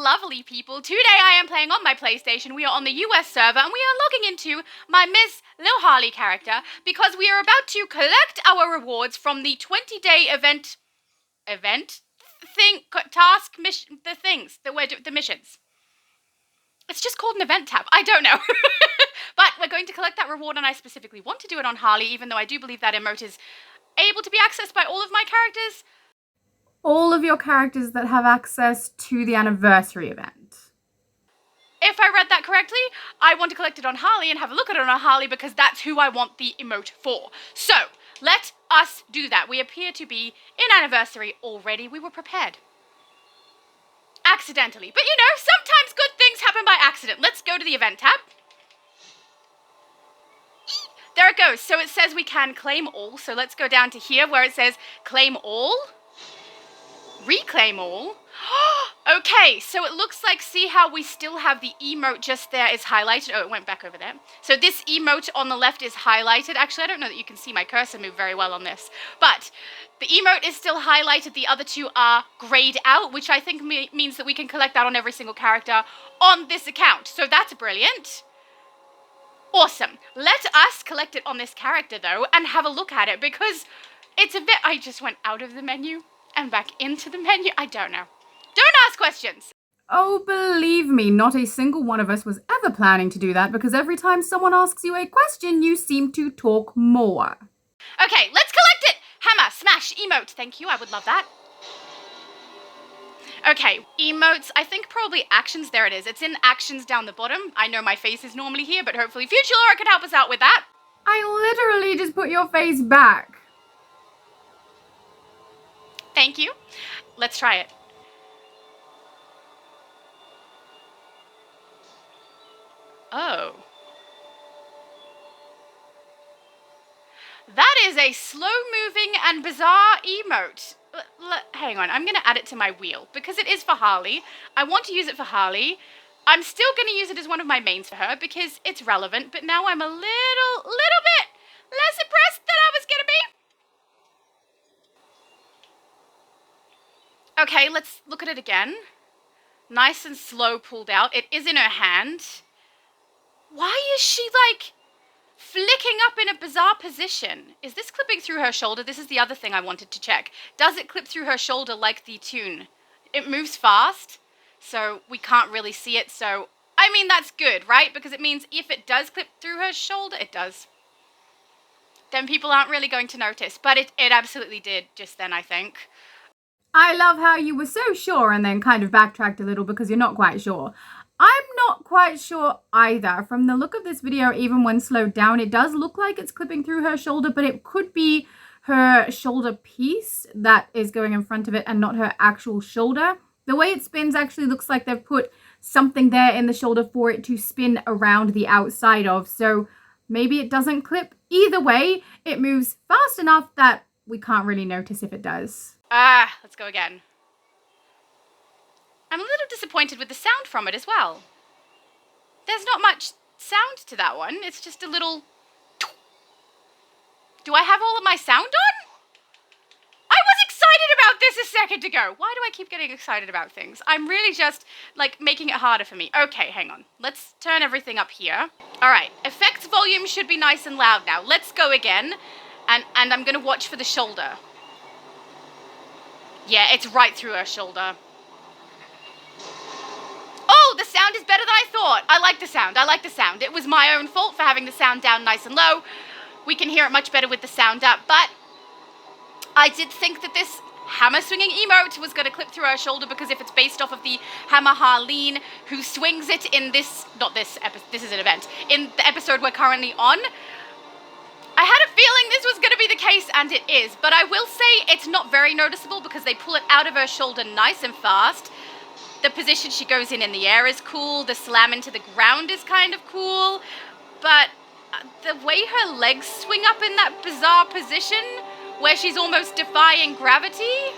lovely people. Today I am playing on my PlayStation. We are on the US server and we are logging into my Miss Lil Harley character because we are about to collect our rewards from the 20-day the missions. It's just called an event tab. I don't know. But we're going to collect that reward and I specifically want to do it on Harley, even though I do believe that emote is able to be accessed by all of my characters. All of your characters that have access to the anniversary event. If I read that correctly, I want to collect it on Harley and have a look at it on Harley because that's who I want the emote for. So, let us do that. We appear to be in anniversary already. We were prepared. Accidentally. But you know, sometimes good things happen by accident. Let's go to the event tab. There it goes. So it says we can claim all. So let's go down to here where it says claim all. Reclaim all. Okay, so it looks like, see how we still have the emote just there is highlighted. Oh, it went back over there. So this emote on the left is highlighted. Actually, I don't know that you can see my cursor move very well on this. But the emote is still highlighted. The other two are grayed out, which I think means that we can collect that on every single character on this account. So that's brilliant. Awesome. Let us collect it on this character, though, and have a look at it, because it's a bit... I just went out of the menu and back into the menu. I don't know. Don't ask questions. Oh, believe me, not a single one of us was ever planning to do that, because every time someone asks you a question, you seem to talk more. Okay, let's collect it. Hammer, smash, emote. Thank you. I would love that. Okay, emotes, I think probably actions. There it is. It's in actions down the bottom. I know my face is normally here, but hopefully Future Laura could help us out with that. I literally just put your face back. Thank you. Let's try it. Oh. That is a slow-moving and bizarre emote. Hang on, I'm going to add it to my wheel, because it is for Harley. I want to use it for Harley. I'm still going to use it as one of my mains for her, because it's relevant, but now I'm a little bit less impressed than I was going to be. Okay, let's look at it again. Nice and slow pulled out. It is in her hand. Why is she, like, flicking up in a bizarre position? Is this clipping through her shoulder? This is the other thing I wanted to check. Does it clip through her shoulder like the tune? It moves fast, so we can't really see it. So, I mean, that's good, right? Because it means if it does clip through her shoulder, it does. Then people aren't really going to notice. But it absolutely did just then, I think. I love how you were so sure and then kind of backtracked a little because you're not quite sure. I'm not quite sure either. From the look of this video, even when slowed down, it does look like it's clipping through her shoulder, but it could be her shoulder piece that is going in front of it and not her actual shoulder. The way it spins actually looks like they've put something there in the shoulder for it to spin around the outside of. So maybe it doesn't clip. Either way, it moves fast enough that we can't really notice if it does. Let's go again. I'm a little disappointed with the sound from it as well. There's not much sound to that one. It's just a little... Do I have all of my sound on? I was excited about this a second ago. Why do I keep getting excited about things? I'm really just, like, making it harder for me. Okay, hang on. Let's turn everything up here. All right, effects volume should be nice and loud now. Let's go again. And I'm going to watch for the shoulder. Yeah, it's right through her shoulder. Oh, the sound is better than I thought. I like the sound. I like the sound. It was my own fault for having the sound down nice and low. We can hear it much better with the sound up, but I did think that this hammer swinging emote was going to clip through her shoulder, because if it's based off of the hammer Harleen, who swings it in this, not this episode, this is an event, in the episode we're currently on, I had a feeling this was going to be the case, and it is. But I will say it's not very noticeable because they pull it out of her shoulder nice and fast. The position she goes in the air is cool. The slam into the ground is kind of cool. But the way her legs swing up in that bizarre position where she's almost defying gravity,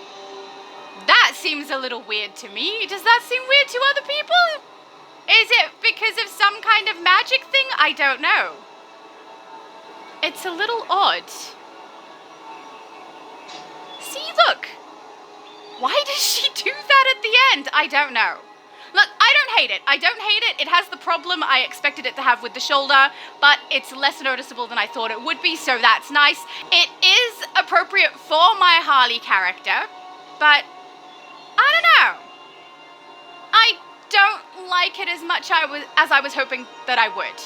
that seems a little weird to me. Does that seem weird to other people? Is it because of some kind of magic thing? I don't know. It's a little odd. See, look. Why does she do that at the end? I don't know. Look, I don't hate it. I don't hate it. It has the problem I expected it to have with the shoulder, but it's less noticeable than I thought it would be, so that's nice. It is appropriate for my Harley character, but I don't know. I don't like it as much as I was hoping that I would.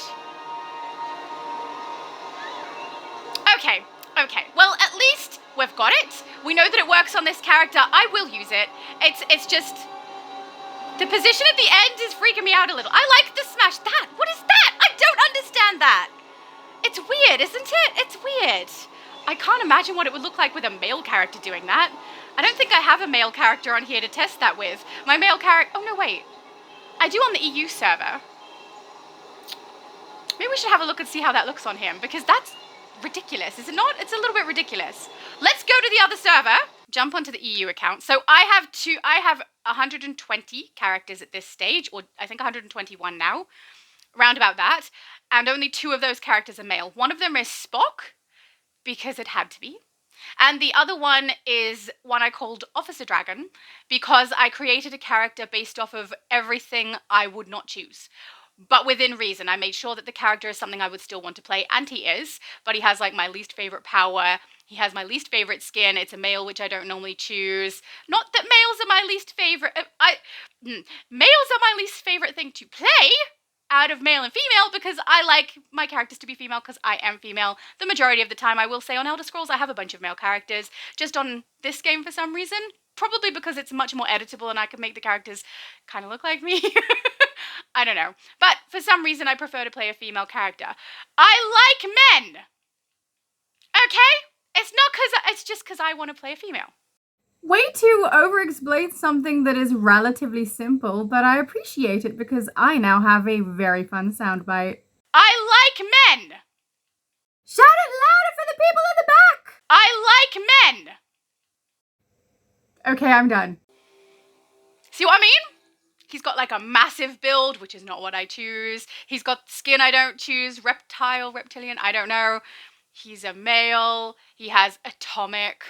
Okay. Well, at least we've got it. We know that it works on this character. I will use it. It's just... the position at the end is freaking me out a little. I like the smash. That! What is that? I don't understand that. It's weird, isn't it? It's weird. I can't imagine what it would look like with a male character doing that. I don't think I have a male character on here to test that with. My male character... oh, no, wait. I do on the EU server. Maybe we should have a look and see how that looks on him, because that's ridiculous, is it not? It's a little bit ridiculous. Let's go to the other server. Jump onto the EU account. So I have 120 characters at this stage, or I think 121 now, round about that, and only 2 of those characters are male. One of them is Spock, because it had to be, and the other one is one I called Officer Dragon, because I created a character based off of everything I would not choose. But within reason. I made sure that the character is something I would still want to play, and he is, but he has like my least favorite power. He has my least favorite skin. It's a male, which I don't normally choose. Not that males are my least favorite. Males are my least favorite thing to play out of male and female, because I like my characters to be female because I am female. The majority of the time, I will say on Elder Scrolls, I have a bunch of male characters. Just on this game for some reason, probably because it's much more editable and I can make the characters kind of look like me. I don't know. But for some reason, I prefer to play a female character. I like men! Okay? It's just because I want to play a female. Way to over-explain something that is relatively simple, but I appreciate it because I now have a very fun soundbite. I like men! Shout it louder for the people in the back! I like men! Okay, I'm done. See what I mean? He's got like a massive build, which is not what I choose. He's got skin I don't choose. Reptilian, I don't know. He's a male. He has atomic.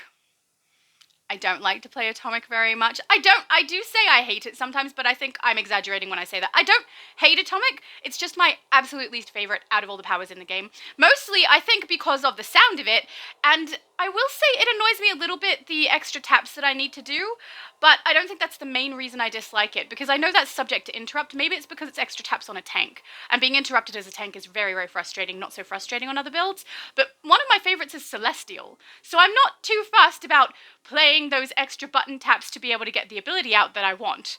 I don't like to play atomic very much. I do say I hate it sometimes, but I think I'm exaggerating when I say that. I don't hate atomic. It's just my absolute least favorite out of all the powers in the game. Mostly, I think, because of the sound of it, and I will say it annoys me a little bit, the extra taps that I need to do, but I don't think that's the main reason I dislike it, because I know that's subject to interrupt. Maybe it's because it's extra taps on a tank, and being interrupted as a tank is very, very frustrating, not so frustrating on other builds, but one of my favorites is Celestial, so I'm not too fussed about playing those extra button taps to be able to get the ability out that I want.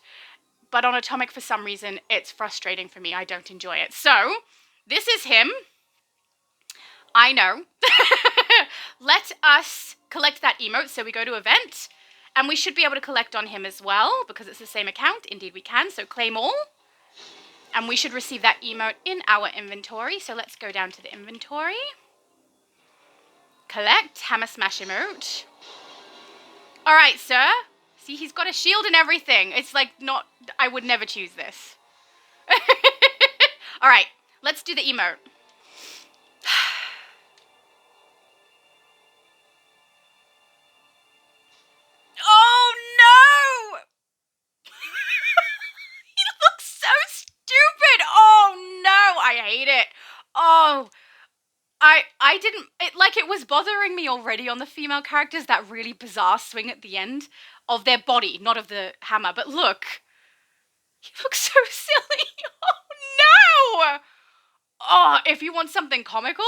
But on Atomic, for some reason, it's frustrating for me. I don't enjoy it. So, this is him. I know. Let us collect that emote. So we go to event, and we should be able to collect on him as well, because it's the same account. Indeed we can. So claim all. And we should receive that emote in our inventory. So let's go down to the inventory. Collect, hammer smash emote. All right, sir. See, he's got a shield and everything. It's like not... I would never choose this. All right, let's do the emote. Oh, no! He looks so stupid. Oh, no. I hate it. Oh, I didn't, it was bothering me already on the female characters, that really bizarre swing at the end of their body, not of the hammer, but look. He looks so silly. Oh, no! Oh, if you want something comical,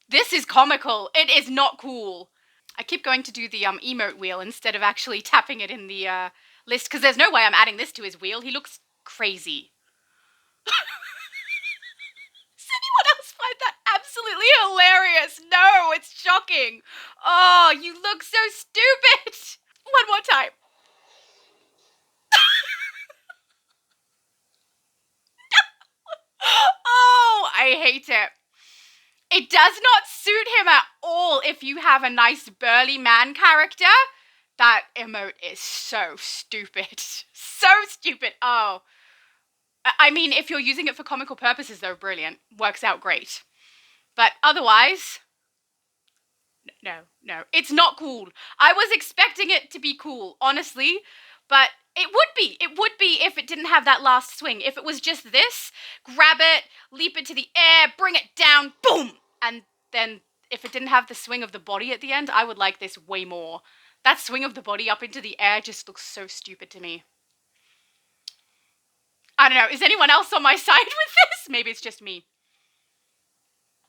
this is comical. It is not cool. I keep going to do the emote wheel instead of actually tapping it in the list, because there's no way I'm adding this to his wheel. He looks crazy. Does anyone else find that absolutely hilarious? No, it's shocking. Oh, you look so stupid. One more time. Oh, I hate it. It does not suit him at all if you have a nice burly man character. That emote is so stupid. So stupid. Oh. I mean, if you're using it for comical purposes, though, brilliant. Works out great. But otherwise, no. It's not cool. I was expecting it to be cool, honestly, but It would be. It would be if it didn't have that last swing. If it was just this, grab it, leap into the air, bring it down, boom! And then if it didn't have the swing of the body at the end, I would like this way more. That swing of the body up into the air just looks so stupid to me. I don't know. Is anyone else on my side with this? Maybe it's just me.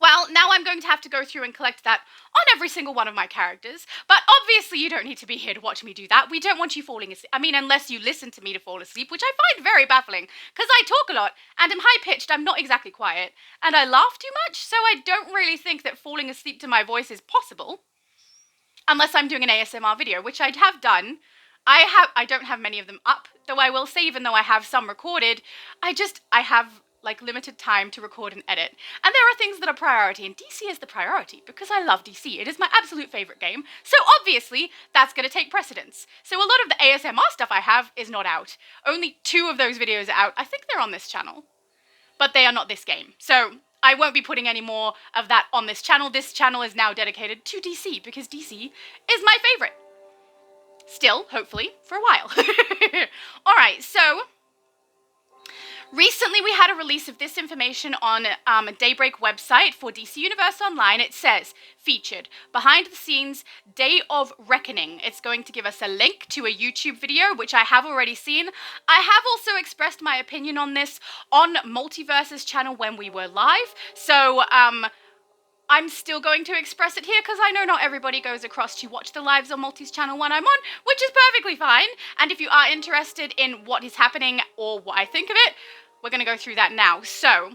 Well, now I'm going to have to go through and collect that on every single one of my characters. But obviously you don't need to be here to watch me do that. We don't want you falling asleep. I mean, unless you listen to me to fall asleep, which I find very baffling. Because I talk a lot, and I'm high-pitched, I'm not exactly quiet. And I laugh too much, so I don't really think that falling asleep to my voice is possible. Unless I'm doing an ASMR video, which I have done. I don't have many of them up, though I will say, even though I have some recorded, I have like limited time to record and edit. And there are things that are priority, and DC is the priority because I love DC. It is my absolute favorite game. So obviously that's going to take precedence. So a lot of the ASMR stuff I have is not out. Only 2 of those videos are out. I think they're on this channel, but they are not this game. So I won't be putting any more of that on this channel. This channel is now dedicated to DC because DC is my favorite. Still, hopefully, for a while. All right, so recently we had a release of this information on a Daybreak website for DC Universe Online. It says, featured, behind the scenes, Day of Reckoning. It's going to give us a link to a YouTube video, which I have already seen. I have also expressed my opinion on this on Multiverse's channel when we were live. So, I'm still going to express it here because I know not everybody goes across to watch the lives on Multi's channel when I'm on, which is perfectly fine. And if you are interested in what is happening or what I think of it, we're going to go through that now. So,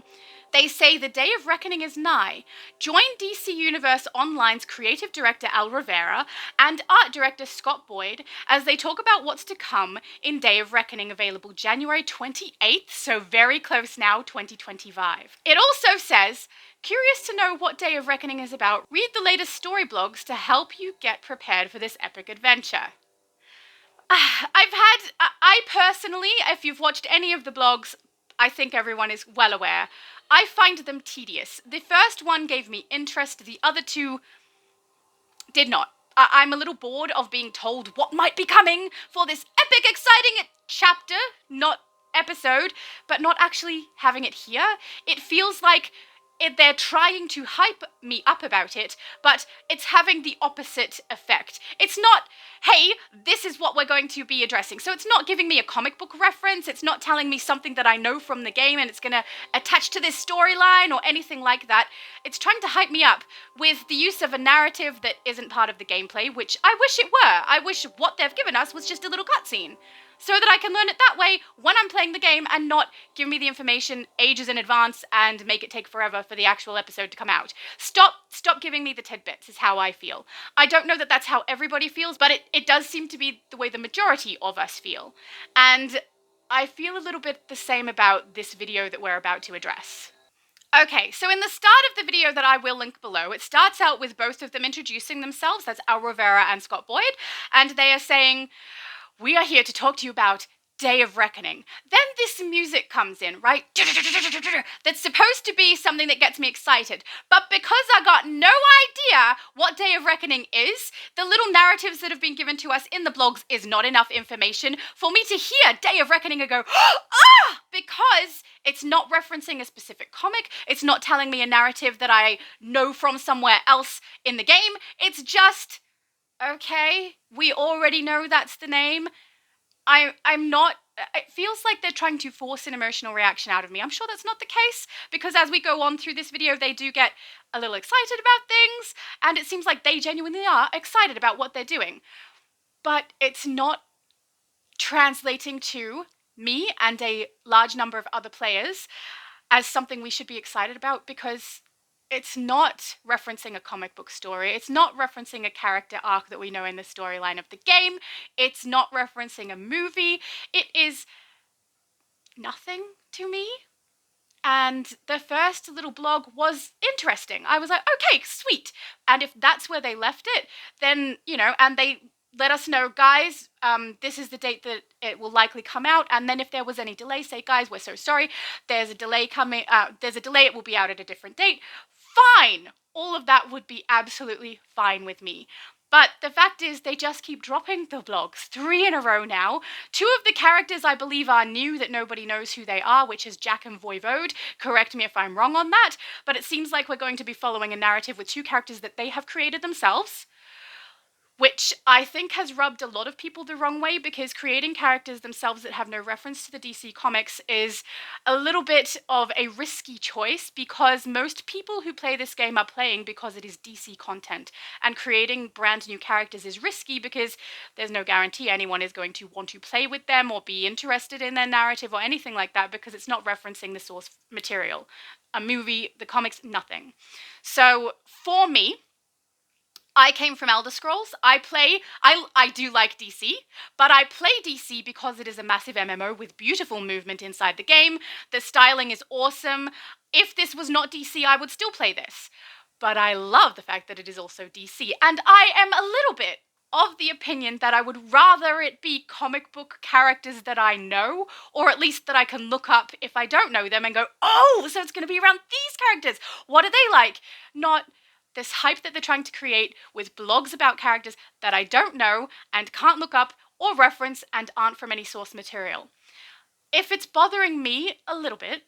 they say the Day of Reckoning is nigh. Join DC Universe Online's creative director Al Rivera and art director Scott Boyd as they talk about what's to come in Day of Reckoning, available January 28th, so very close now, 2025. It also says, curious to know what Day of Reckoning is about? Read the latest story blogs to help you get prepared for this epic adventure. I personally, if you've watched any of the blogs, I think everyone is well aware, I find them tedious. The first one gave me interest, the other 2 did not. I'm a little bored of being told what might be coming for this epic, exciting chapter, not episode, but not actually having it here. It feels like they're trying to hype me up about it, but it's having the opposite effect. It's not, hey, this is what we're going to be addressing. So it's not giving me a comic book reference, it's not telling me something that I know from the game and it's going to attach to this storyline or anything like that. It's trying to hype me up with the use of a narrative that isn't part of the gameplay, which I wish it were. I wish what they've given us was just a little cutscene, so that I can learn it that way when I'm playing the game and not give me the information ages in advance and make it take forever for the actual episode to come out. Stop giving me the tidbits is how I feel. I don't know that that's how everybody feels, but it does seem to be the way the majority of us feel. And I feel a little bit the same about this video that we're about to address. Okay, so in the start of the video that I will link below, it starts out with both of them introducing themselves. That's Al Rivera and Scott Boyd, and they are saying, we are here to talk to you about Day of Reckoning. Then this music comes in, right? That's supposed to be something that gets me excited. But because I got no idea what Day of Reckoning is, the little narratives that have been given to us in the blogs is not enough information for me to hear Day of Reckoning and go, ah! Because it's not referencing a specific comic. It's not telling me a narrative that I know from somewhere else in the game. It's just, okay, we already know that's the name. I'm not, it feels like they're trying to force an emotional reaction out of me. I'm sure that's not the case, because as we go on through this video, they do get a little excited about things, and it seems like they genuinely are excited about what they're doing. But it's not translating to me and a large number of other players as something we should be excited about, because it's not referencing a comic book story. It's not referencing a character arc that we know in the storyline of the game. It's not referencing a movie. It is nothing to me. And the first little blog was interesting. I was like, okay, sweet. And if that's where they left it, then, you know, and they let us know, guys, this is the date that it will likely come out. And then if there was any delay, say, guys, we're so sorry. There's a delay coming. There's a delay. It will be out at a different date. Fine. All of that would be absolutely fine with me. But the fact is, they just keep dropping the vlogs, 3 in a row now. 2 of the characters I believe are new that nobody knows who they are, which is Jack and Voivode. Correct me if I'm wrong on that, but it seems like we're going to be following a narrative with 2 characters that they have created themselves, which I think has rubbed a lot of people the wrong way, because creating characters themselves that have no reference to the DC comics is a little bit of a risky choice, because most people who play this game are playing because it is DC content, and creating brand new characters is risky because there's no guarantee anyone is going to want to play with them or be interested in their narrative or anything like that, because it's not referencing the source material. A movie, the comics, nothing. So for me, I came from Elder Scrolls. I do like DC, but I play DC because it is a massive MMO with beautiful movement inside the game. The styling is awesome. If this was not DC, I would still play this. But I love the fact that it is also DC, and I am a little bit of the opinion that I would rather it be comic book characters that I know, or at least that I can look up if I don't know them and go, oh, so it's going to be around these characters. What are they like? Not this hype that they're trying to create with blogs about characters that I don't know and can't look up or reference and aren't from any source material. If it's bothering me a little bit,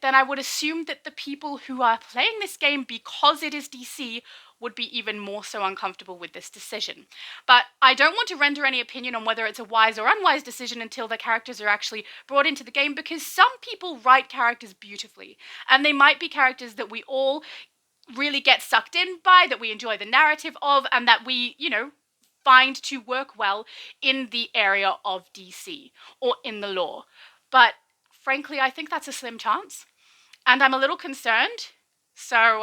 then I would assume that the people who are playing this game because it is DC would be even more so uncomfortable with this decision. But I don't want to render any opinion on whether it's a wise or unwise decision until the characters are actually brought into the game, because some people write characters beautifully, and they might be characters that we all really get sucked in by, that we enjoy the narrative of, and that we, find to work well in the area of DC or in the lore. But frankly, I think that's a slim chance, and I'm a little concerned. So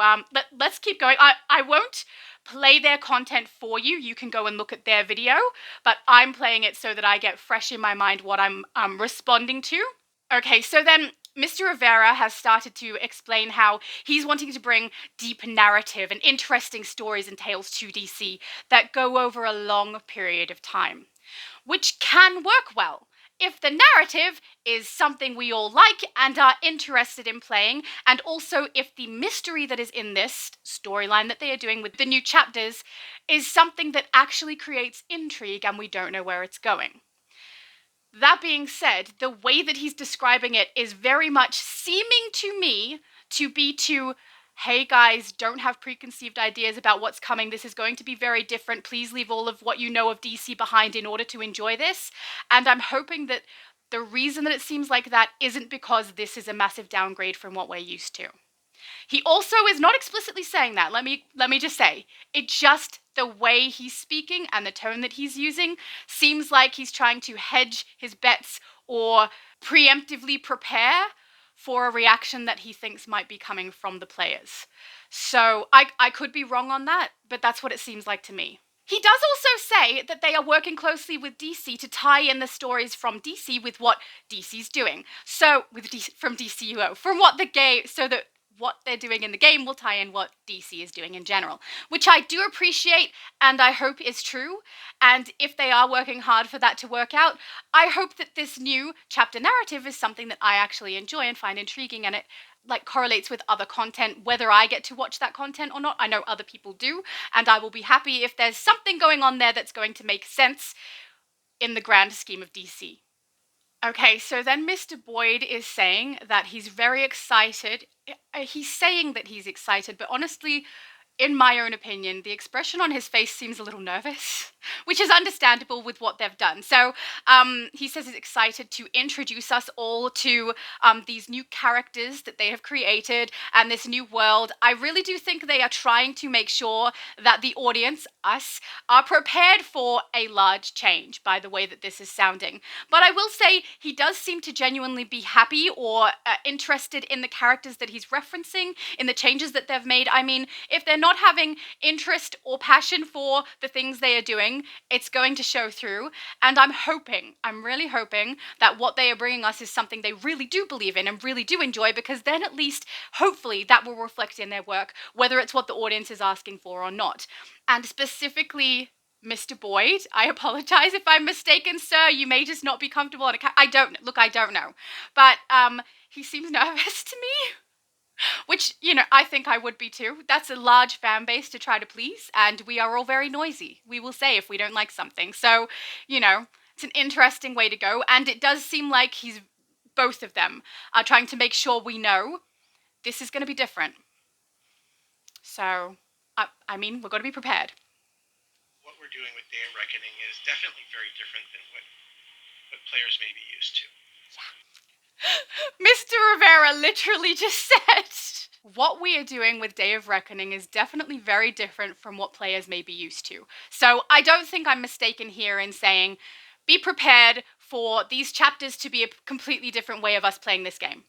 let's keep going. I won't play their content for you. You can go and look at their video, but I'm playing it so that I get fresh in my mind what I'm responding to. Okay, so then Mr. Rivera has started to explain how he's wanting to bring deep narrative and interesting stories and tales to DC that go over a long period of time, which can work well if the narrative is something we all like and are interested in playing, and also if the mystery that is in this storyline that they are doing with the new chapters is something that actually creates intrigue and we don't know where it's going. That being said, the way that he's describing it is very much seeming to me to be hey guys, don't have preconceived ideas about what's coming. This is going to be very different. Please leave all of what you know of DC behind in order to enjoy this. And I'm hoping that the reason that it seems like that isn't because this is a massive downgrade from what we're used to. He also is not explicitly saying that. Let me just say, it just, the way he's speaking and the tone that he's using seems like he's trying to hedge his bets or preemptively prepare for a reaction that he thinks might be coming from the players. So I could be wrong on that, but that's what it seems like to me. He does also say that they are working closely with DC to tie in the stories from DC with what DC's doing. So, from DCUO, from what the game, so that what they're doing in the game will tie in what DC is doing in general, which I do appreciate and I hope is true. And if they are working hard for that to work out, I hope that this new chapter narrative is something that I actually enjoy and find intriguing, and it correlates with other content, whether I get to watch that content or not. I know other people do, and I will be happy if there's something going on there that's going to make sense in the grand scheme of DC. Okay, so then Mr. Boyd is saying that he's very excited. He's saying that he's excited, but honestly, in my own opinion, the expression on his face seems a little nervous, which is understandable with what they've done. So he says he's excited to introduce us all to these new characters that they have created and this new world. I really do think they are trying to make sure that the audience, us, are prepared for a large change by the way that this is sounding. But I will say he does seem to genuinely be happy or interested in the characters that he's referencing, in the changes that they've made. I mean, if they're not having interest or passion for the things they are doing, it's going to show through. And I'm really hoping that what they are bringing us is something they really do believe in and really do enjoy, because then at least, hopefully, that will reflect in their work, whether it's what the audience is asking for or not. And specifically, Mr. Boyd, I apologize if I'm mistaken, sir. You may just not be comfortable on I don't know. But he seems nervous to me. Which, you know, I think I would be too. That's a large fan base to try to please, and we are all very noisy. We will say if we don't like something. So, you know, it's an interesting way to go, and it does seem like both of them are trying to make sure we know this is going to be different. So, I mean, we're going to be prepared. What we're doing with Day of Reckoning is definitely very different than what players may be used to. Mr. Rivera literally just said, what we are doing with Day of Reckoning is definitely very different from what players may be used to. So I don't think I'm mistaken here in saying, be prepared for these chapters to be a completely different way of us playing this game.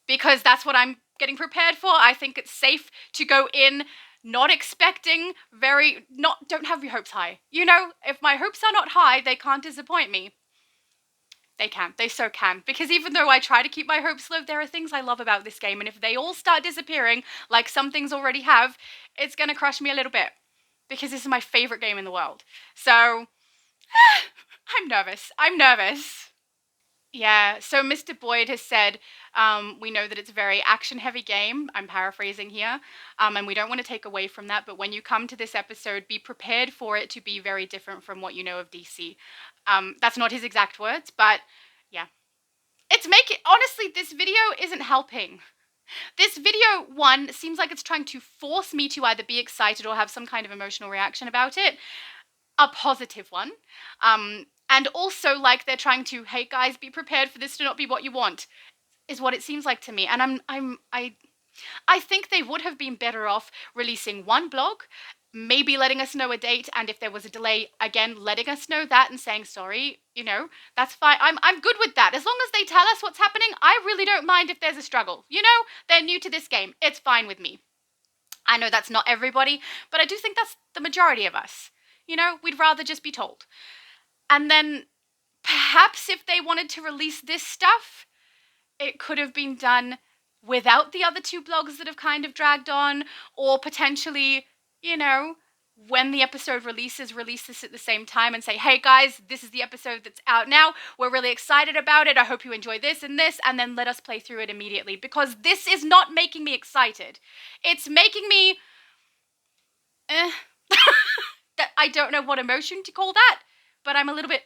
Because that's what I'm getting prepared for. I think it's safe to go in not expecting don't have your hopes high. You know, if my hopes are not high, they can't disappoint me. They can. They so can. Because even though I try to keep my hopes low, there are things I love about this game. And if they all start disappearing, like some things already have, it's going to crush me a little bit. Because this is my favorite game in the world. So, I'm nervous. I'm nervous. Yeah, so Mr. Boyd has said, we know that it's a very action-heavy game. I'm paraphrasing here. And we don't want to take away from that. But when you come to this episode, be prepared for it to be very different from what you know of DC. That's not his exact words, but yeah. Honestly, this video isn't helping. This video, one, seems like it's trying to force me to either be excited or have some kind of emotional reaction about it. A positive one. And also like they're trying to, hey guys, be prepared for this to not be what you want, is what it seems like to me. And I think they would have been better off releasing one blog, maybe letting us know a date, and if there was a delay, again, letting us know that and saying sorry, you know, that's fine. I'm good with that. As long as they tell us what's happening, I really don't mind if there's a struggle. You know, they're new to this game. It's fine with me. I know that's not everybody, but I do think that's the majority of us. You know, we'd rather just be told. And then perhaps if they wanted to release this stuff, it could have been done without the other two blogs that have kind of dragged on, or potentially, you know, when the episode release this at the same time and say, hey guys, this is the episode that's out now. We're really excited about it. I hope you enjoy this, and then let us play through it immediately, because this is not making me excited. It's making me, that I don't know what emotion to call that. But I'm a little bit,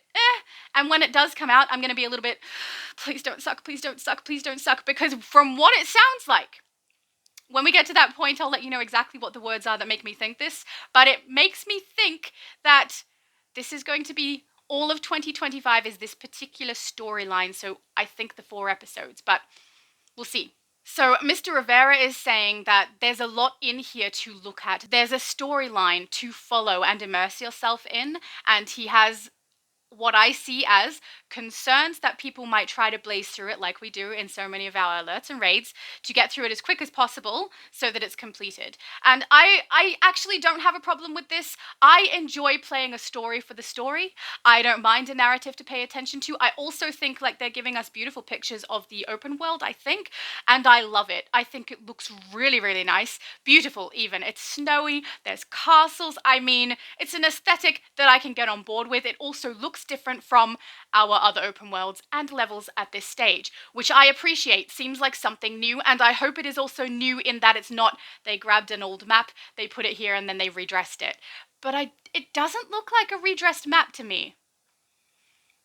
and when it does come out, I'm going to be a little bit, please don't suck, please don't suck, please don't suck, because from what it sounds like, when we get to that point, I'll let you know exactly what the words are that make me think this, but it makes me think that this is going to be, all of 2025 is this particular storyline, so I think the 4 episodes, but we'll see. So Mr. Rivera is saying that there's a lot in here to look at. There's a storyline to follow and immerse yourself in, and he has what I see as concerns that people might try to blaze through it like we do in so many of our alerts and raids to get through it as quick as possible so that it's completed. And I actually don't have a problem with this. I enjoy playing a story for the story. I don't mind a narrative to pay attention to. I also think like they're giving us beautiful pictures of the open world, I think, and I love it. I think it looks really, really nice. Beautiful even. It's snowy, there's castles. I mean, it's an aesthetic that I can get on board with. It also looks different from our other open worlds and levels at this stage, which I appreciate. Seems like something new, and I hope it is also new in that it's not they grabbed an old map, they put it here, and then they redressed it. But it doesn't look like a redressed map to me.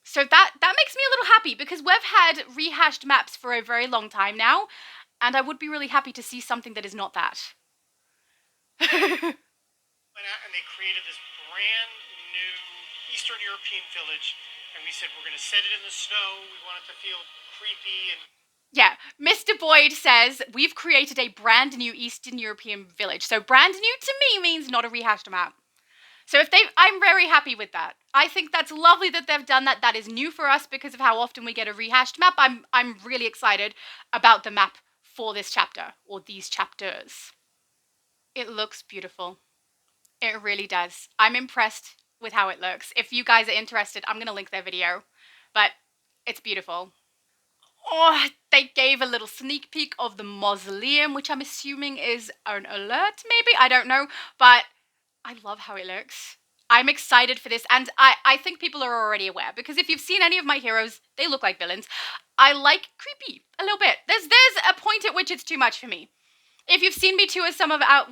So that makes me a little happy, because we've had rehashed maps for a very long time now, and I would be really happy to see something that is not that. And they created this brand new Eastern European village, and we said we're going to set it in the snow. We want it to feel creepy and... Yeah, Mr. Boyd says we've created a brand new Eastern European village. So brand new to me means not a rehashed map. So I'm very happy with that. I think that's lovely that they've done that. That is new for us because of how often we get a rehashed map. I'm really excited about the map for this chapter, or these chapters. It looks beautiful. It really does. I'm impressed with how it looks. If you guys are interested, I'm going to link their video. But it's beautiful. Oh, they gave a little sneak peek of the mausoleum, which I'm assuming is an alert, maybe? I don't know. But I love how it looks. I'm excited for this, and I think people are already aware, because if you've seen any of my heroes, they look like villains. I like creepy a little bit. There's a point at which it's too much for me. If you've seen me tour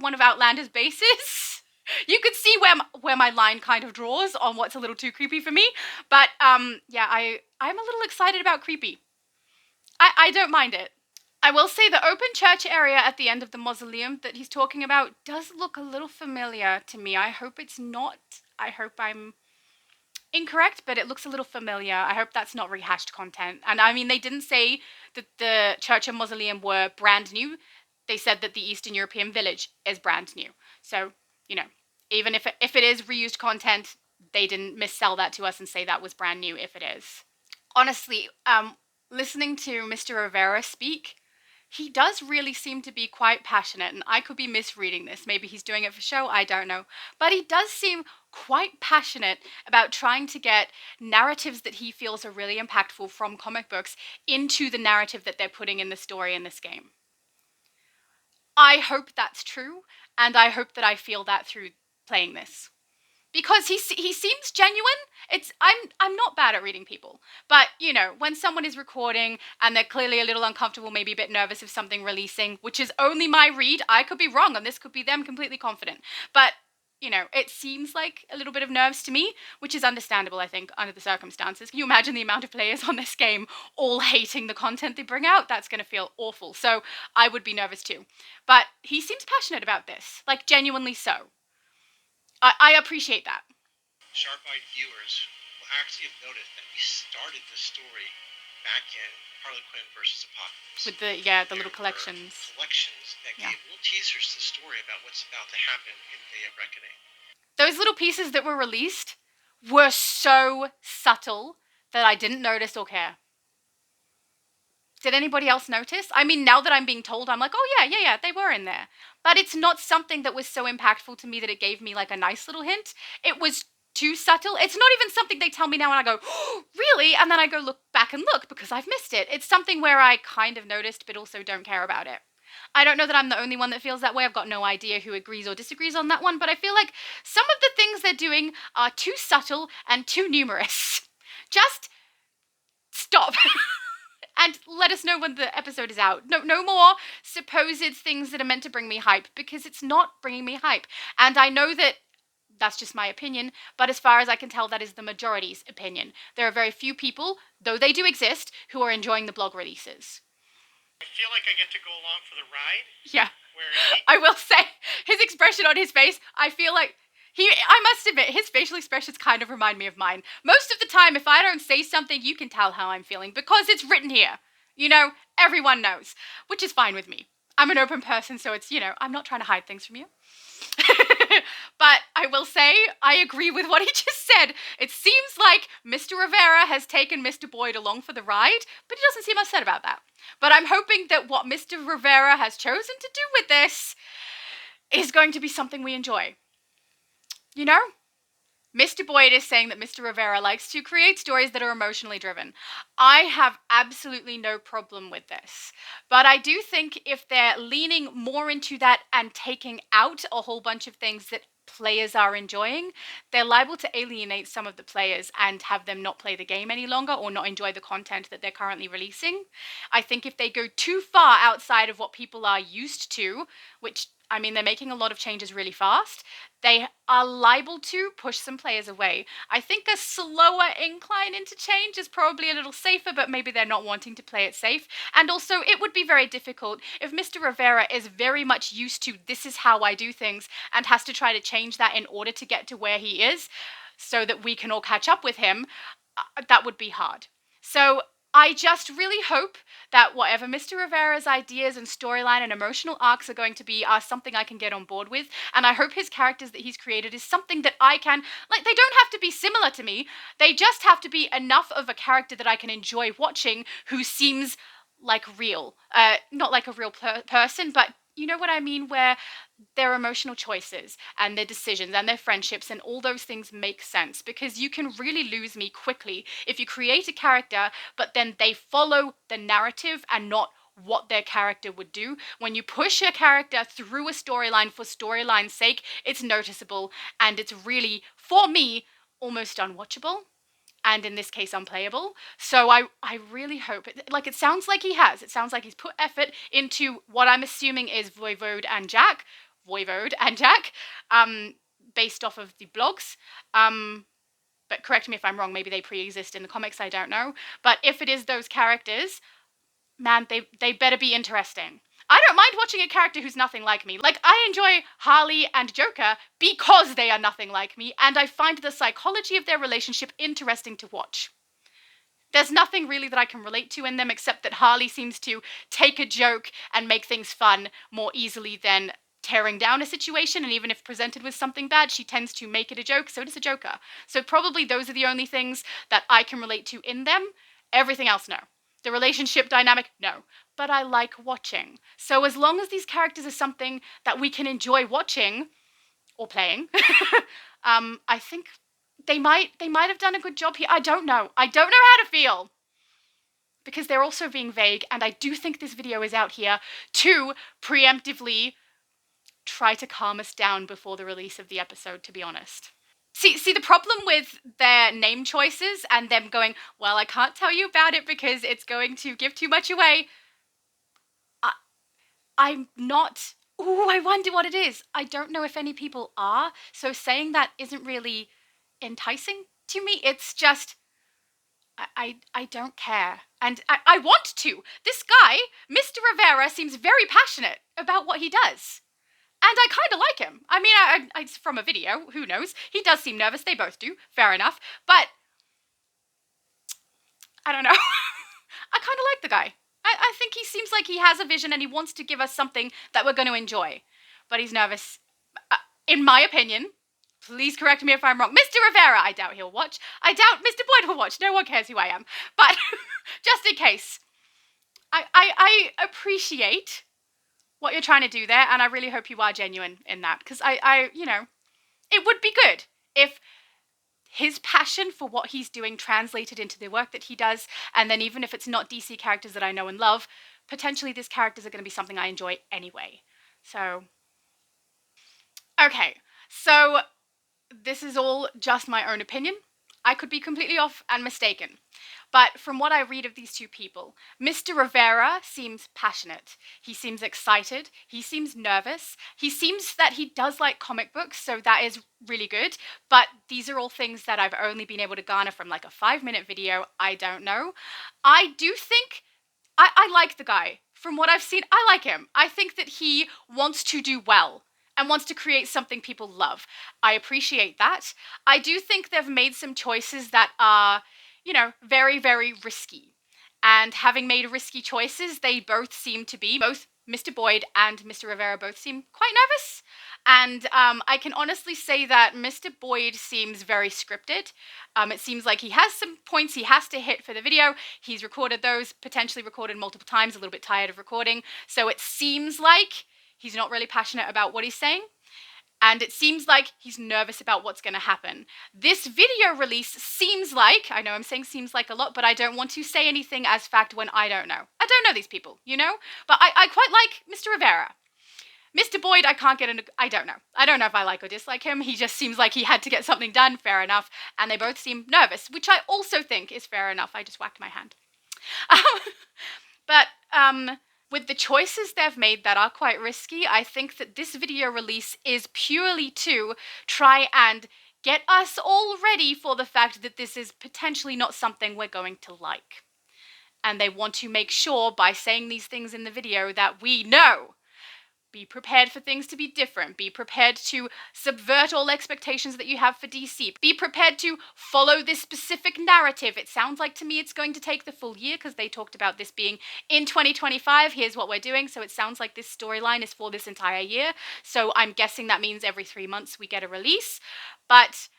one of Outlander's bases, you could see where my line kind of draws on what's a little too creepy for me. But yeah, I'm a little excited about creepy. I don't mind it. I will say the open church area at the end of the mausoleum that he's talking about does look a little familiar to me. I hope it's not. I hope I'm incorrect, but it looks a little familiar. I hope that's not rehashed content. And I mean, they didn't say that the church and mausoleum were brand new. They said that the Eastern European village is brand new. So, you know, even if it is reused content, they didn't missell that to us and say that was brand new if it is. Honestly, listening to Mr. Rivera speak, he does really seem to be quite passionate, and I could be misreading this. Maybe he's doing it for show, I don't know. But he does seem quite passionate about trying to get narratives that he feels are really impactful from comic books into the narrative that they're putting in the story in this game. I hope that's true, and I hope that I feel that through playing this. Because he seems genuine. I'm not bad at reading people, but you know, when someone is recording and they're clearly a little uncomfortable, maybe a bit nervous of something releasing, which is only my read, I could be wrong, and this could be them completely confident. But you know, it seems like a little bit of nerves to me, which is understandable, I think, under the circumstances. Can you imagine the amount of players on this game all hating the content they bring out? That's going to feel awful. So I would be nervous too. But he seems passionate about this, like genuinely so. I appreciate that. Sharp-eyed viewers will actually have noticed that we started the story back in Harley Quinn versus Apocalypse. With the little collections. Collections that gave little teasers to the story about what's about to happen in Day of Reckoning. Those little pieces that were released were so subtle that I didn't notice or care. Did anybody else notice? I mean, now that I'm being told, I'm like, oh yeah, they were in there. But it's not something that was so impactful to me that it gave me like a nice little hint. It was too subtle. It's not even something they tell me now and I go, oh, really? And then I go look back and look because I've missed it. It's something where I kind of noticed but also don't care about it. I don't know that I'm the only one that feels that way. I've got no idea who agrees or disagrees on that one, but I feel like some of the things they're doing are too subtle and too numerous. Just stop. And let us know when the episode is out. No more supposed things that are meant to bring me hype, because it's not bringing me hype. And I know that that's just my opinion, but as far as I can tell, that is the majority's opinion. There are very few people, though they do exist, who are enjoying the blog releases. I feel like I get to go along for the ride. Yeah. I will say, his expression on his face, I feel like I must admit, his facial expressions kind of remind me of mine. Most of the time, if I don't say something, you can tell how I'm feeling because it's written here. You know, everyone knows, which is fine with me. I'm an open person, so it's, you know, I'm not trying to hide things from you. But I will say, I agree with what he just said. It seems like Mr. Rivera has taken Mr. Boyd along for the ride, but he doesn't seem upset about that. But I'm hoping that what Mr. Rivera has chosen to do with this is going to be something we enjoy. You know? Mr. Boyd is saying that Mr. Rivera likes to create stories that are emotionally driven. I have absolutely no problem with this. But I do think if they're leaning more into that and taking out a whole bunch of things that players are enjoying, they're liable to alienate some of the players and have them not play the game any longer or not enjoy the content that they're currently releasing. I think if they go too far outside of what people are used to, which, I mean, they're making a lot of changes really fast, they are liable to push some players away. I think a slower incline into change is probably a little safer, but maybe they're not wanting to play it safe. And also, it would be very difficult if Mr. Rivera is very much used to this is how I do things and has to try to change that in order to get to where he is so that we can all catch up with him. That would be hard. So I just really hope that whatever Mr. Rivera's ideas and storyline and emotional arcs are going to be are something I can get on board with. And I hope his characters that he's created is something that I can, like, they don't have to be similar to me. They just have to be enough of a character that I can enjoy watching who seems like real. Not like a real person, but you know what I mean? Where their emotional choices and their decisions and their friendships and all those things make sense, because you can really lose me quickly if you create a character but then they follow the narrative and not what their character would do. When you push a character through a storyline for storyline's sake, it's noticeable, and it's really, for me, almost unwatchable. And in this case, unplayable. So I really hope, it sounds like he has. It sounds like he's put effort into what I'm assuming is Voivode and Jack, based off of the blogs. But correct me if I'm wrong, maybe they pre-exist in the comics, I don't know. But if it is those characters, man, they better be interesting. I don't mind watching a character who's nothing like me. Like, I enjoy Harley and Joker because they are nothing like me, and I find the psychology of their relationship interesting to watch. There's nothing really that I can relate to in them except that Harley seems to take a joke and make things fun more easily than tearing down a situation, and even if presented with something bad, she tends to make it a joke. So does a Joker. So probably those are the only things that I can relate to in them. Everything else, no. The relationship dynamic, no. But I like watching. So as long as these characters are something that we can enjoy watching or playing, I think they might have done a good job here. I don't know. I don't know how to feel, because they're also being vague, and I do think this video is out here to preemptively try to calm us down before the release of the episode, to be honest. See, the problem with their name choices and them going, well, I can't tell you about it because it's going to give too much away. I'm not... Ooh, I wonder what it is. I don't know if any people are, so saying that isn't really enticing to me. It's just... I don't care. And I want to. This guy, Mr. Rivera, seems very passionate about what he does. And I kind of like him. I mean, it's from a video, who knows? He does seem nervous, they both do, fair enough. But, I don't know. I kind of like the guy. I think he seems like he has a vision and he wants to give us something that we're going to enjoy. But he's nervous. In my opinion, please correct me if I'm wrong. Mr. Rivera, I doubt he'll watch. I doubt Mr. Boyd will watch. No one cares who I am. But, just in case, I appreciate what you're trying to do there, and I really hope you are genuine in that, because it would be good if his passion for what he's doing translated into the work that he does, and then even if it's not DC characters that I know and love, potentially these characters are going to be something I enjoy anyway. So, okay, so this is all just my own opinion. I could be completely off and mistaken. But from what I read of these two people, Mr. Rivera seems passionate. He seems excited. He seems nervous. He seems that he does like comic books, so that is really good. But these are all things that I've only been able to garner from like a 5-minute video. I don't know. I do think I like the guy. From what I've seen, I like him. I think that he wants to do well and wants to create something people love. I appreciate that. I do think they've made some choices that are, very, very risky. And having made risky choices, they both seem to be, both Mr. Boyd and Mr. Rivera both seem quite nervous. And I can honestly say that Mr. Boyd seems very scripted. It seems like he has some points he has to hit for the video. He's recorded those, potentially recorded multiple times, a little bit tired of recording. So it seems like he's not really passionate about what he's saying. And it seems like he's nervous about what's going to happen. This video release seems like, I know I'm saying seems like a lot, but I don't want to say anything as fact when I don't know. I don't know these people, But I quite like Mr. Rivera. Mr. Boyd, I can't get into, I don't know. I don't know if I like or dislike him. He just seems like he had to get something done, fair enough. And they both seem nervous, which I also think is fair enough. I just whacked my hand. With the choices they've made that are quite risky, I think that this video release is purely to try and get us all ready for the fact that this is potentially not something we're going to like. And they want to make sure by saying these things in the video that we know. Be prepared for things to be different. Be prepared to subvert all expectations that you have for DC. Be prepared to follow this specific narrative. It sounds like to me it's going to take the full year because they talked about this being in 2025. Here's what we're doing. So it sounds like this storyline is for this entire year. So I'm guessing that means every 3 months we get a release. But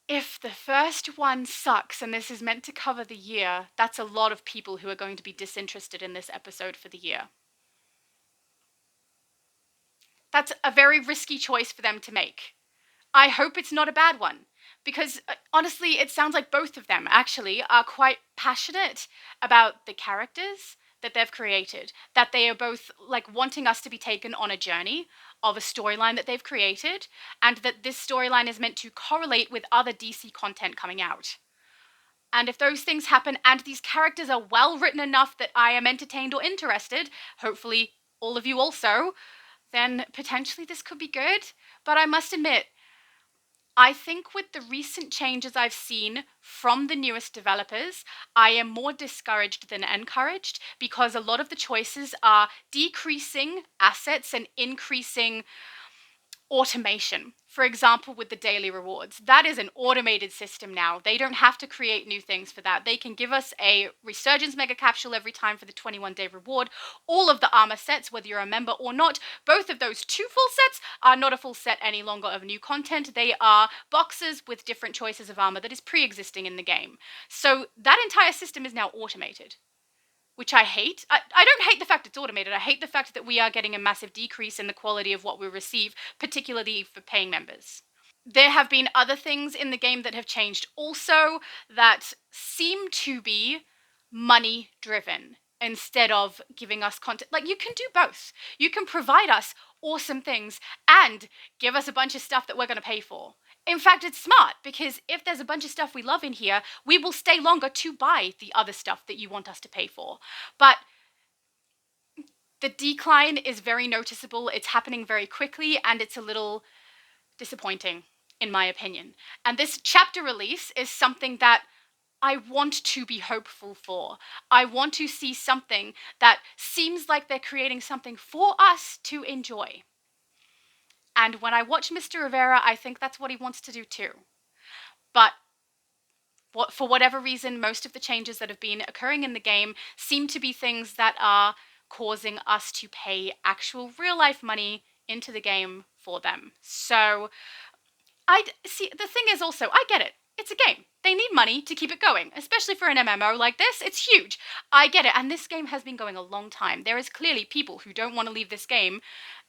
if the first one sucks and this is meant to cover the year, that's a lot of people who are going to be disinterested in this episode for the year. That's a very risky choice for them to make. I hope it's not a bad one, because honestly, it sounds like both of them actually are quite passionate about the characters that they've created, that they are both like wanting us to be taken on a journey of a storyline that they've created, and that this storyline is meant to correlate with other DC content coming out. And if those things happen and these characters are well written enough that I am entertained or interested, hopefully all of you also, then potentially this could be good. But I must admit, I think with the recent changes I've seen from the newest developers, I am more discouraged than encouraged, because a lot of the choices are decreasing assets and increasing automation. For example, with the daily rewards, that is an automated system now. They don't have to create new things for that. They can give us a Resurgence Mega Capsule every time for the 21-day reward. All of the armor sets, whether you're a member or not, both of those 2 full sets are not a full set any longer of new content. They are boxes with different choices of armor that is pre-existing in the game. So that entire system is now automated, which I hate. I don't hate the fact it's automated. I hate the fact that we are getting a massive decrease in the quality of what we receive, particularly for paying members. There have been other things in the game that have changed also that seem to be money driven instead of giving us content. Like, you can do both. You can provide us awesome things and give us a bunch of stuff that we're going to pay for. In fact, it's smart, because if there's a bunch of stuff we love in here, we will stay longer to buy the other stuff that you want us to pay for. But the decline is very noticeable, it's happening very quickly, and it's a little disappointing, in my opinion. And this chapter release is something that I want to be hopeful for. I want to see something that seems like they're creating something for us to enjoy. And when I watch Mr. Rivera, I think that's what he wants to do too. But for whatever reason, most of the changes that have been occurring in the game seem to be things that are causing us to pay actual real-life money into the game for them. So, see, the thing is also, I get it. It's a game. They need money to keep it going, especially for an MMO like this. It's huge. I get it. And this game has been going a long time. There is clearly people who don't want to leave this game.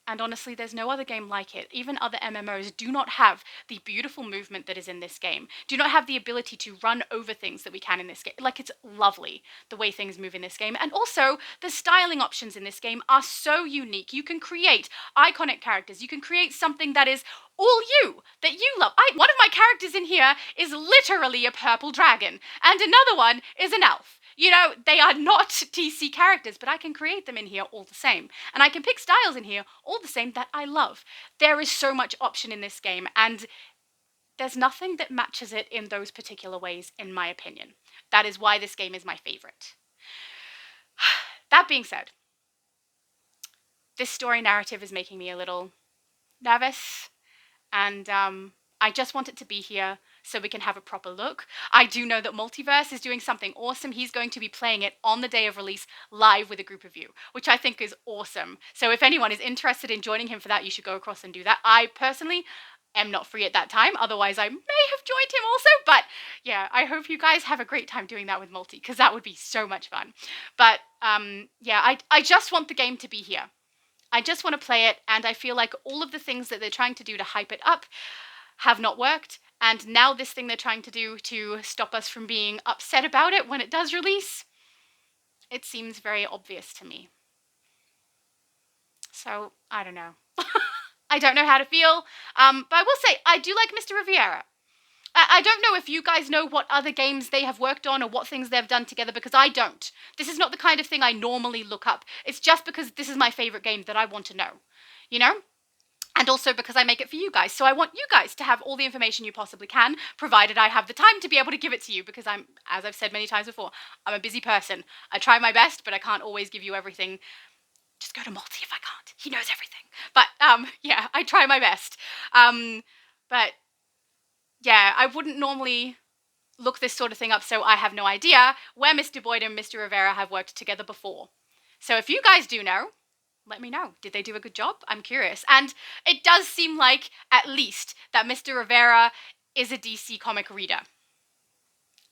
And honestly, there's no other game like it. Even other MMOs do not have the beautiful movement that is in this game, do not have the ability to run over things that we can in this game. Like, it's lovely the way things move in this game. And also, the styling options in this game are so unique. You can create iconic characters. You can create something that is all you, that you love. One of my characters in here is literally a purple dragon, and another one is an elf. You know, they are not DC characters, but I can create them in here all the same. And I can pick styles in here all the same that I love. There is so much option in this game, and there's nothing that matches it in those particular ways, in my opinion. That is why this game is my favorite. That being said, this story narrative is making me a little nervous, and I just want it to be here so we can have a proper look. I do know that Multiverse is doing something awesome. He's going to be playing it on the day of release live with a group of you, which I think is awesome. So if anyone is interested in joining him for that, you should go across and do that. I personally am not free at that time. Otherwise, I may have joined him also. But yeah, I hope you guys have a great time doing that with Multi, because that would be so much fun. But yeah, I just want the game to be here. I just want to play it, and I feel like all of the things that they're trying to do to hype it up have not worked. And now this thing they're trying to do to stop us from being upset about it when it does release, it seems very obvious to me. So, I don't know. I don't know how to feel. But I will say, I do like Mr. Rivera. I don't know if you guys know what other games they have worked on or what things they've done together, because I don't. This is not the kind of thing I normally look up. It's just because this is my favorite game that I want to know, you know? And also because I make it for you guys. So I want you guys to have all the information you possibly can, provided I have the time to be able to give it to you, because I'm, as I've said many times before, I'm a busy person. I try my best, but I can't always give you everything. Just go to Multi if I can't. He knows everything. But yeah, I try my best. But yeah, I wouldn't normally look this sort of thing up, so I have no idea where Mr. Boyd and Mr. Rivera have worked together before. So if you guys do know, let me know. Did they do a good job? I'm curious. And it does seem like, at least, that Mr. Rivera is a DC comic reader.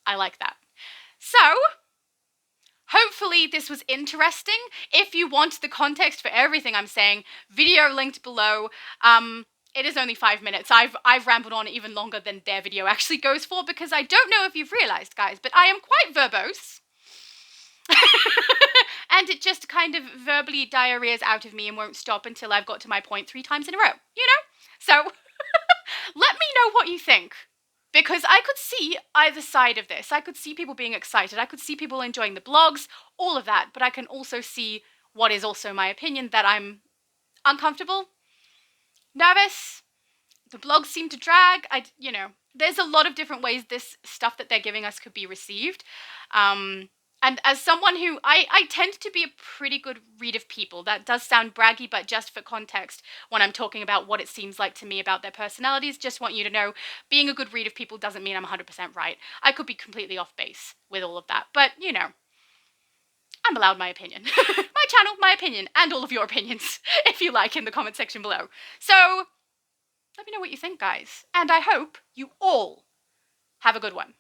I like that. So, hopefully this was interesting. If you want the context for everything I'm saying, video linked below. It is only 5 minutes. I've rambled on even longer than their video actually goes for, because I don't know if you've realized, guys, but I am quite verbose. And and it just kind of verbally diarrheas out of me and won't stop until I've got to my point 3 times in a row, you know? So, let me know what you think. Because I could see either side of this. I could see people being excited. I could see people enjoying the blogs, all of that. But I can also see what is also my opinion, that I'm uncomfortable, nervous. The blogs seem to drag. There's a lot of different ways this stuff that they're giving us could be received. And as someone who, I tend to be a pretty good read of people. That does sound braggy, but just for context, when I'm talking about what it seems like to me about their personalities, just want you to know, being a good read of people doesn't mean I'm 100% right. I could be completely off base with all of that, but, I'm allowed my opinion. My channel, my opinion, and all of your opinions, if you like, in the comment section below. So, let me know what you think, guys. And I hope you all have a good one.